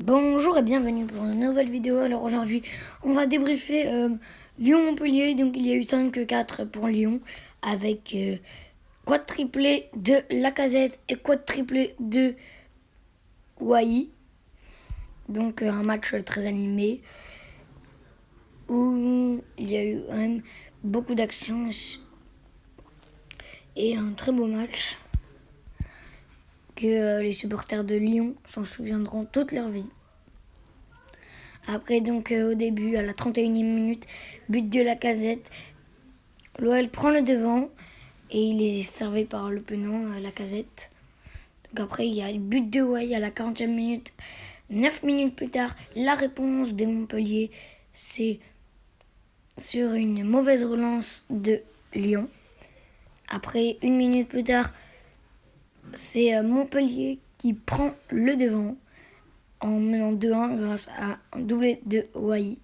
Bonjour et bienvenue pour une nouvelle vidéo. Alors aujourd'hui, on va débriefer Lyon-Montpellier. Donc il y a eu 5-4 pour Lyon avec quad triplé de Lacazette et quad triplé de Wai. Donc un match très animé où il y a eu quand même beaucoup d'actions et un très beau match que les supporters de Lyon s'en souviendront toute leur vie. Après, donc, au début, à la 31e minute, but de Lacazette. L'OL prend le devant et il est servi par le penant Lacazette. Donc après, il y a le but de Wai à la 40e minute. 9 minutes plus tard, la réponse de Montpellier, c'est sur une mauvaise relance de Lyon. Après, 1 minute plus tard, c'est Montpellier qui prend le devant en menant 2-1 grâce à un doublé de Wai.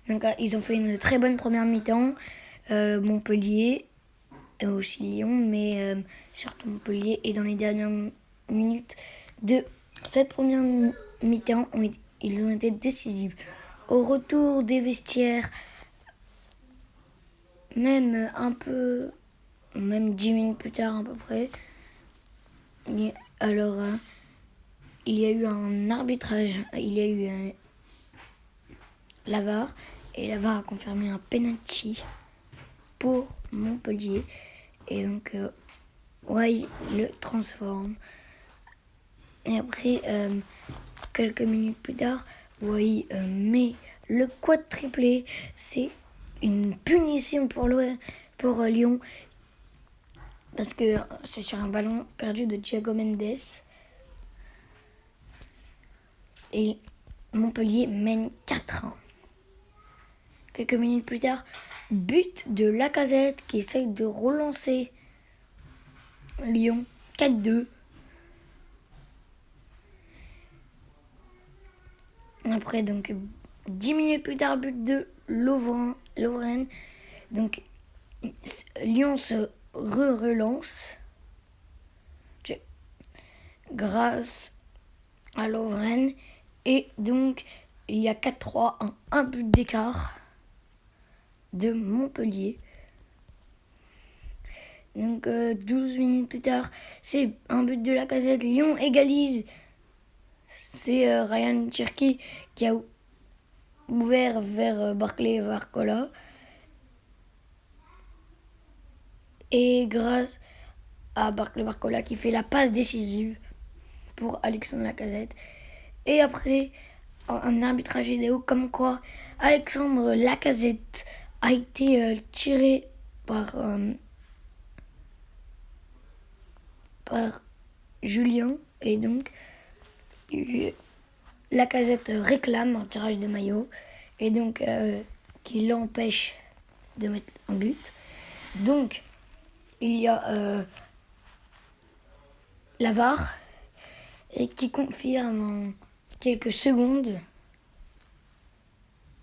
Donc ils ont fait une très bonne première mi-temps, Montpellier et aussi Lyon, mais surtout Montpellier. Et dans les dernières minutes de cette première mi-temps, ils ont été décisifs. Au retour des vestiaires, même 10 minutes plus tard à peu près, alors il y a eu un arbitrage, il y a eu la VAR, et la VAR a confirmé un penalty pour Montpellier. Et donc, Wai le transforme. Et après, quelques minutes plus tard, Wai met le quad triplé. C'est une punition pour Lyon. Parce que c'est sur un ballon perdu de Thiago Mendes. Et Montpellier mène 4-1. Quelques minutes plus tard, but de Lacazette qui essaye de relancer Lyon 4-2. Après, donc, 10 minutes plus tard, but de Lovren. Donc, Lyon se relance grâce à Lovren. Et donc, il y a 4-3, un but d'écart de Montpellier. Donc 12 minutes plus tard, c'est un but de Lacazette. Lyon égalise. C'est Ryan Cherki qui a ouvert vers Barclay Barcola. Et grâce à Barclay Barcola qui fait la passe décisive pour Alexandre Lacazette. Et après, un arbitrage vidéo comme quoi Alexandre Lacazette a été tiré par Julien. Et donc, Lacazette réclame un tirage de maillot. Et donc, qui l'empêche de mettre un but. Donc, il y a la VAR et qui confirme en quelques secondes.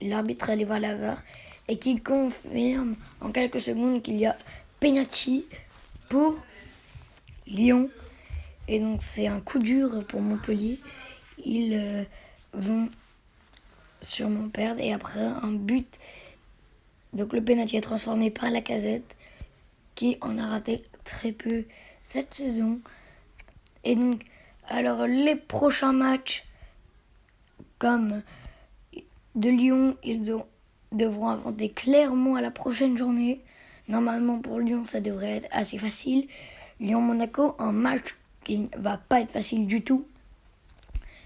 L'arbitre allait voir la VAR et qui confirme en quelques secondes qu'il y a penalty pour Lyon. Et donc c'est un coup dur pour Montpellier. Ils vont sûrement perdre. Et après un but. Donc le penalty est transformé par Lacazette qui en a raté très peu cette saison. Et donc, alors les prochains matchs comme de Lyon, devront affronter Clermont à la prochaine journée. Normalement pour Lyon, ça devrait être assez facile. Lyon-Monaco, un match qui ne va pas être facile du tout,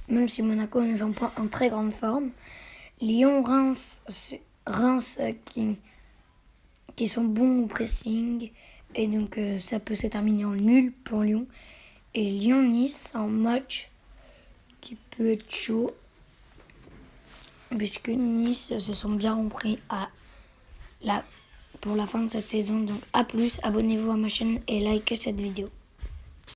même si Monaco n'est pas en très grande forme. Lyon-Reims qui sont bons au pressing, et donc ça peut se terminer en nul pour Lyon. Et Lyon-Nice, un match qui peut être chaud, puisque Nice se sont bien repris pour la fin de cette saison. Donc à plus, abonnez-vous à ma chaîne et likez cette vidéo.